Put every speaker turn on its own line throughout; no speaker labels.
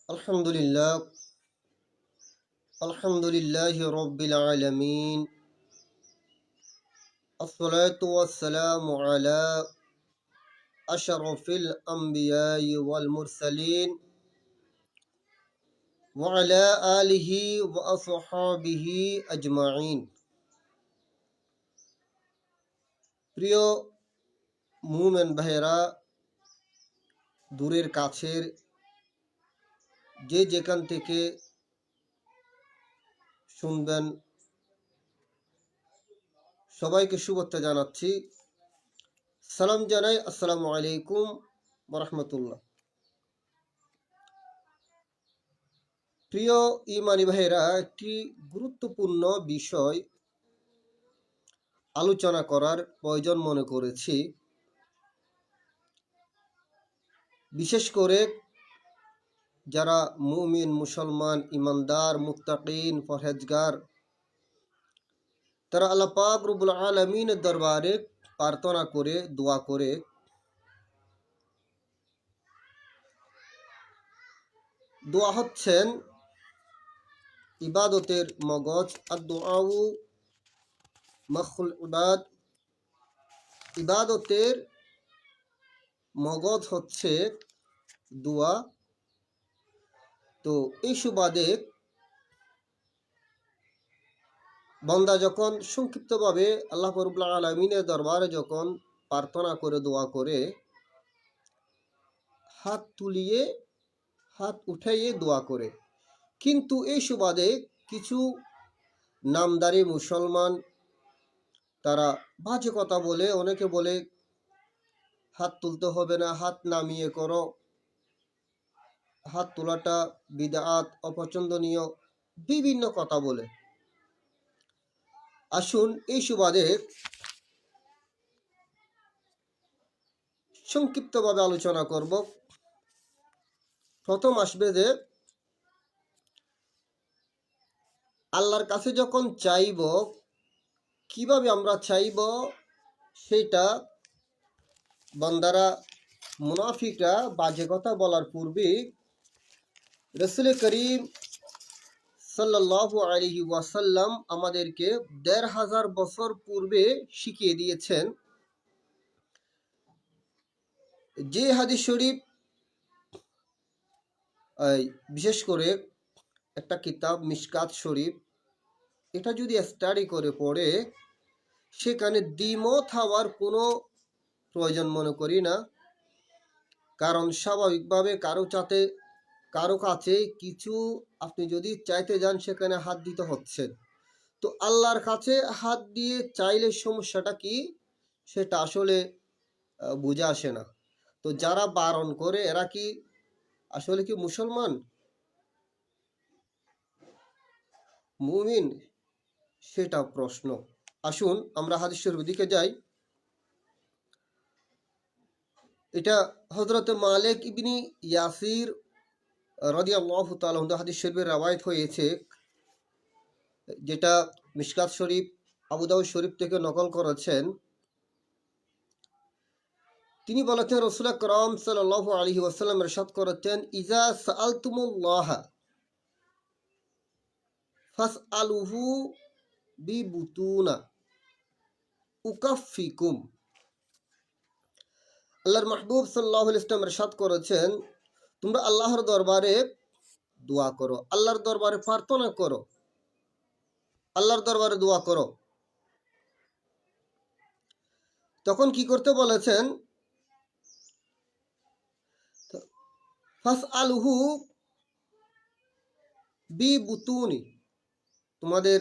আলহামদুলিল্লাহ আলহামদুলিল্লাহি রাব্বিল আলামিন আসসালাতু ওয়াসসালামু আলা আশরাফিল আমবিয়াই ওয়াল মুরসালিন ওয়া আলা আলিহি ওয়া আসহাবিহি আজমাইন। প্রিয় মুমিন ভাইরা, দূরের কাছের যে যেখান থেকে শুনবেন সবাইকে শুভেচ্ছা জানাচ্ছি। সালাম জানাই, আসসালামু আলাইকুম ওয়া রাহমাতুল্লাহ। প্রিয় ইমানি ভাইরা, একটি গুরুত্বপূর্ণ বিষয় আলোচনা করার প্রয়োজন মনে করেছি। বিশেষ করে যারা মুমিন, মুসলমান, ইমানদার, মুত্তাকিন, পরহেজগার, তারা আল্লাহ পাক রব্বুল আলামিনের দরবারে প্রার্থনা করে, দোয়া করে। দোয়া হচ্ছেন ইবাদতের মগজ। আদ-দুআউ মাখুল ইবাদ। ইবাদতের মগজ হচ্ছে দোয়া। তো এই সুবাদে বান্দা যখন সংক্ষিপ্তভাবে আল্লাহ রাব্বুল আলামিনের দরবারে যখন প্রার্থনা করে, দোয়া করে, হাত তুলিয়ে, হাত উঠাইয়ে দোয়া করে। কিন্তু এই সুবাদে কিছু নামদারি মুসলমান তারা বাজে কথা বলে। অনেকে বলে হাত তুলতে হবে না, হাত নামিয়ে করো, হাত তোলাটা বিদআত, অপছন্দনীয়, বিভিন্ন কথা বলে। আসুন এই সুবাদে সংক্ষিপ্তভাবে আলোচনা করব। প্রথম আসবে যে আল্লাহর কাছে যখন চাইব, কিভাবে আমরা চাইব সেটা বান্দারা, মুনাফিকরা বাজে কথা বলার পূর্বে রাসূল করিম সাল্লাল্লাহু আলাইহি ওয়াসাল্লাম আমাদেরকে ১৫০০ বছর পূর্বে শিখিয়ে দিয়েছেন। যে হাদিস শরীফ, বিশেষ করে একটা কিতাব মিশকাত শরীফ, এটা যদি স্টাডি করে পড়ে, সেখানে দ্বিমত হওয়ার কোনো প্রয়োজন মনে করি না। কারণ স্বাভাবিকভাবে কারো কাছে কিছু আপনি যদি চাইতে যান, সেখানে হাত দিতে হচ্ছে। তো আল্লাহর কাছে হাত দিয়ে চাইলে সমস্যাটা কি, সেটা আসলে বুঝে আসে না। তো যারা বারণ করে, এরা কি আসলে কি মুসলমান, মুমিন, সেটা প্রশ্ন। আসুন আমরা হাদিস শরীফের দিকে যাই। এটা হযরত মালিক ইবনে ইয়াসির রাদিয়াল্লাহু তাআলা আনহু হাদিস শরীফের রওয়ায়াত হয়েছে, যেটা মিশকাত শরীফ, আবু দাউদ শরীফ থেকে নকল করেছেন। তিনি বলেছেন, রাসূল আকরাম সাল্লাল্লাহু আলাইহি ওয়াসাল্লাম ইরশাদ করেছেন, ইজা সাআলতুমুল্লাহ ফাসআলুহু বিবুতুনা উকাফিকুম। আল্লাহর মাহবুব সাল্লাল্লাহু আলাইহি ওয়াসাল্লাম ইরশাদ করেছেন, তোমরা আল্লাহর দরবারে দোয়া করো, আল্লাহর দরবারে প্রার্থনা করো, আল্লাহর দরবারে দোয়া করো। তখন কি করতে বলেছেন? ফাসআলুহু বিবুতুনি, তোমাদের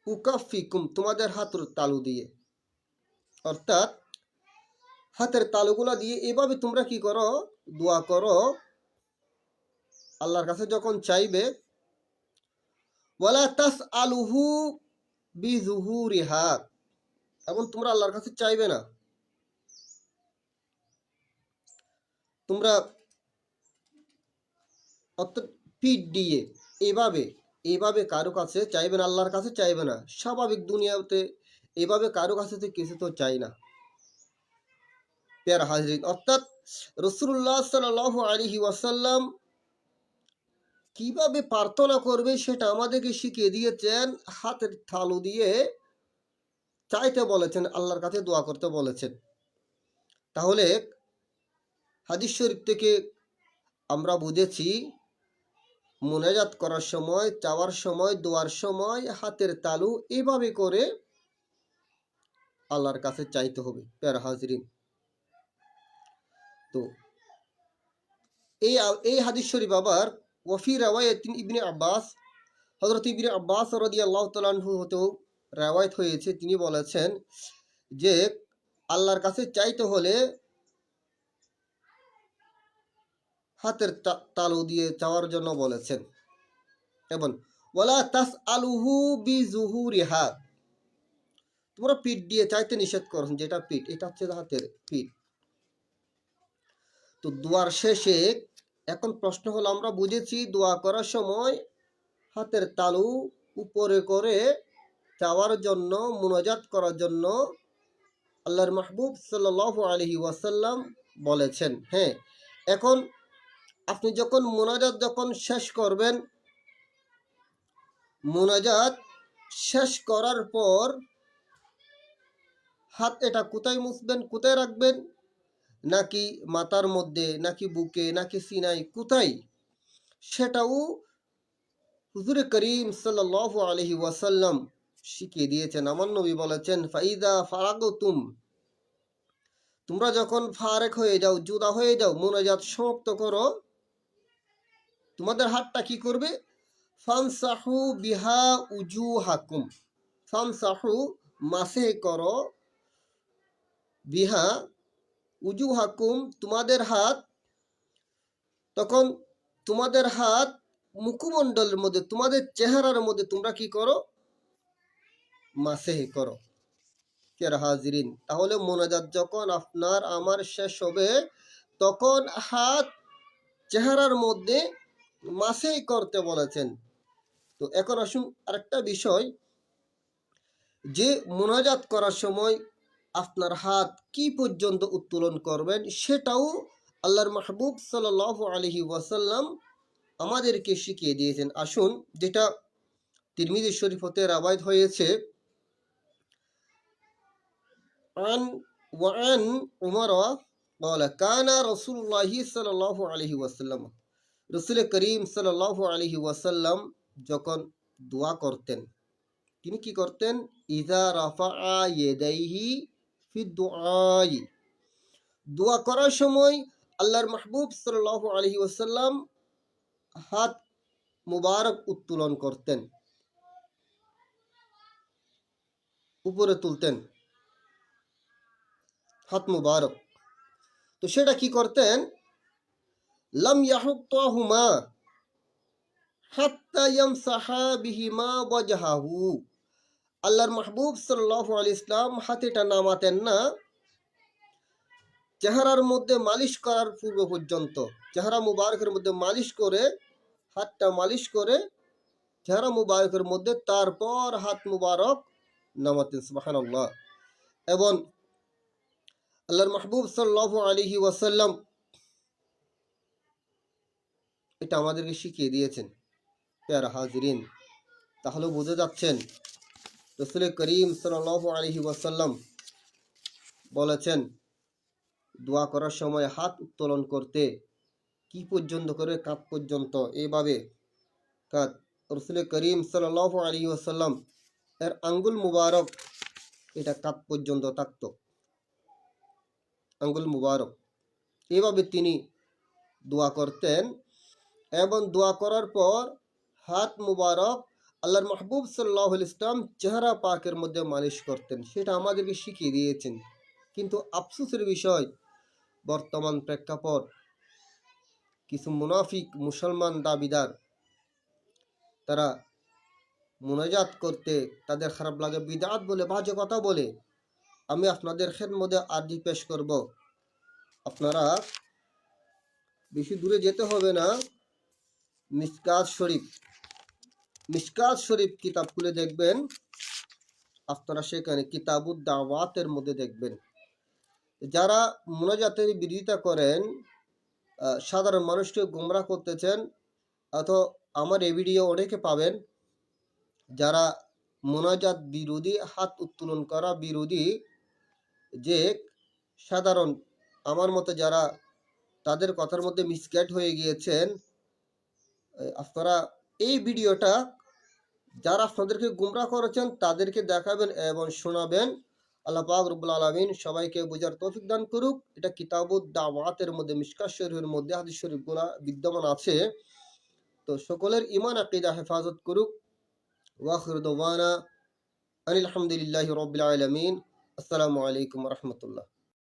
উকাফিকুম, তোমাদের হাতের তালু দিয়ে, অর্থাৎ হাতের তালুগুলা দিয়ে এভাবে তোমরা কি করো, দোয়া করো। আল্লাহর কাছে যখন চাইবে, ওয়ালা তাসআলুহু বিযুহুরিহা, এবং তোমরা আল্লাহর কাছে চাইবে না, তোমরা অর্থাৎ পিঠ দিয়ে এভাবে এভাবে কারো কাছে চাইবে না, আল্লাহর কাছে চাইবে না। স্বাভাবিক দুনিয়াতে এভাবে কারো কাছে তো কিছু তো চাই না। প্যারা হাজরিন, অর্থাৎ রাসূলুল্লাহ সাল্লাল্লাহু আলাইহি ওয়াসাল্লাম কিভাবে প্রার্থনা করবে সেটা আমাদেরকে শিখিয়ে দিয়েছেন। হাতের তালু দিয়ে চাইতে বলেছেন, আল্লাহর কাছে দোয়া করতে বলেছেন। তাহলে হাদিস শরীফ থেকে আমরা বুঝেছি মুনাজাত করার সময়, চাওয়ার সময়, দোয়ার সময় হাতের তালু এভাবে করে আল্লাহর কাছে চাইতে হবে। প্যারা হাজরিন, তো এই হাদিস শরীফ আবার ওয়াফি রাওয়ায়াতিন ইবনে আব্বাস, হযরত ইবনে আব্বাস রাদিয়াল্লাহু তাআলা আনহু হতেও রাওয়ায়াত হয়েছে, তিনি বলেছেন যে আল্লাহর কাছে চাইতে হলে হাতের তালু দিয়ে চাওয়ার জন্য বলেছেন। এবং ওয়ালা তাসআলুহু বিজুহুরিহা, তোমরা পিঠ দিয়ে চাইতে নিষেধ করছেন, যেটা পিঠ, এটা হচ্ছে হাতের পিঠ। তো দোয়ার শেষে এখন প্রশ্ন হলো, আমরা বুঝেছি দোয়া করার সময় হাতের তালু উপরে করে চাওয়ার জন্য, মুনাজাত করার জন্য আল্লাহর মাহবুব সাল্লাল্লাহু আলাইহি ওয়াসাল্লাম বলেছেন। হ্যাঁ, এখন আপনি যখন মুনাজাত শেষ করবেন, মুনাজাত শেষ করার পর হাত এটা কোথায় মুছবেন, কোথায় রাখবেন, নাকি মাথার মধ্যে, নাকি বুকে, নাকি সিনায়, কোথায়, সেটাও হুজুরে করিম সাল্লাল্লাহু আলাইহি ওয়াসাল্লাম শিখিয়ে দিয়েছেন। আমার নবী বলেছেন, ফাইদা ফারাগতুম, তোমরা যখন ফারেক হয়ে যাও, জুদা হয়ে যাও, মুনাজাত সমাপ্ত করো, তোমাদের হাতটা কি করবে, ফামসাহু বিহা উজুহাকুম, ফামসাহু মাসে করো, বিহা উজুহাকুম তোমাদের হাত, তখন তোমাদের হাত মুখমণ্ডলের মধ্যে, তোমাদের চেহারার মধ্যে তোমরা কি করো, মাসে করো। কেরা হাজিরিন, তাহলে মোনাজাত যখন আপনার আমার শেষ হবে, তখন হাত চেহারার মধ্যে মাসে করতে বলেছেন। তো এখন আসুন আরেকটা বিষয়, যে মোনাজাত করার সময় আপনার হাত কি পর্যন্ত উত্তোলন করবেন, সেটাও আল্লাহর মাহবুব সাল্লাল্লাহু আলাইহি ওয়াসাল্লাম আমাদেরকে শিখিয়ে দিয়েছেন। আসুন, যেটা তিরমিজি শরীফ হতে রাওয়ায়াত হয়েছে, আন ওয়ান উমর قال كان رسول الله صلى الله عليه وسلم, রাসূল করিম সাল্লাল্লাহু আলাইহি ওয়াসাল্লাম যখন দোয়া করতেন, তিনি কি করতেন, ইযা রাফাআ ইয়াদাইহি ফি দুআই, দোয়া করার সময় আল্লাহর মাহবুব সাল্লাল্লাহু আলাইহি ওয়াসাল্লাম হাত মুবারক উত্তোলন করতেন, উপরে তুলতেন হাত মুবারক। তো সেটা কি করতেন, লাম ইয়াহুত্তাহুমা হাত্তা ইয়ামসাহা বিহিমা ওয়াজহাহু, আল্লাহর মাহবুব সাল্লাল্লাহু আলাইহি ওয়াসাল্লাম হাতেটা নামাতেন না চেহারার মধ্যে মালিশ করার পূর্ব পর্যন্ত, চেহারা মুবারকের মধ্যে মালিশ করে, হাতটা মালিশ করে চেহারা মুবারকের মধ্যে, তারপর হাত মুবারক নামাতেন। সুবহানাল্লাহ। এবং আল্লাহর মাহবুব সাল্লাল্লাহু আলাইহি ওয়াসাল্লাম এটা আমাদেরকে শিখিয়ে দিয়েছেন। প্যারা হাজিরিন, তাহলে বুঝে যাচ্ছেন রাসূল করিম সাল্লাল্লাহু আলাইহি ওয়াসাল্লাম বলেছেন দোয়া করার সময় হাত উত্তোলন করতে, কি পর্যন্ত করে, কাঁধ পর্যন্ত, এইভাবে কাঁধ। রাসূল করিম সাল্লাল্লাহু আলাইহি ওয়াসাল্লাম এর আঙ্গুল মুবারক এটা কাঁধ পর্যন্ত থাকতো, আঙ্গুল মুবারক, এইভাবে তিনি দোয়া করতেন। এবং দোয়া করার পর হাত মুবারক আল্লাহর মাহবুব সাল্লাল্লাহু আলাইহি ওয়াসাল্লাম চেহারা পাকের মধ্যে মালিশ করতেন, সেটা আমাদেরকে শিখিয়ে দিয়েছেন। কিন্তু আফসোসের বিষয়, বর্তমান প্রেক্ষাপট, কিছু মুনাফিক মুসলমান দাবিদার, তারা মুনাজাত করতে তাদের খারাপ লাগে, বিদআত বলে, বাজে কথা বলে। আমি আপনাদের খেদমতে আরজি পেশ করব, আপনারা বেশি দূরে যেতে হবে না, মিশকাত শরীফ কিতাব খুলে দেখবেন, আপনারা সেখানে কিতাবুদ দাওয়াতের মধ্যে দেখবেন যারা মুনাজাতের বিরোধিতা করেন, সাধারণ মানুষকে গোমরাহ করতেছেন, অথবা আমার এই ভিডিও অনেকে পাবেন যারা মোনাজাত বিরোধী, হাত উত্তোলন করা বিরোধী, যে সাধারণ আমার মতে যারা তাদের কথার মধ্যে মিসগাইড হয়ে গিয়েছেন, আপনারা এই ভিডিওটা যারা আপনাদেরকে গুমরাহ করেছেন তাদেরকে দেখাবেন এবং শোনাবেন। আল্লাহ পাক রব্বুল আলামিন সবাইকে বোঝার তৌফিক দান করুক। এটা কিতাবুদ দাওয়াতের মধ্যে, মিশকাত শরীফের মধ্যে হাদিস শরীফগুলো বিদ্যমান আছে। তো সকলের ঈমান আকীদা হেফাজত করুক। ওয়া আখিরু দাওয়ানা আনিল হামদুলিল্লাহি রাব্বিল আলামিন। আসসালামু আলাইকুম ওয়া রাহমাতুল্লাহ।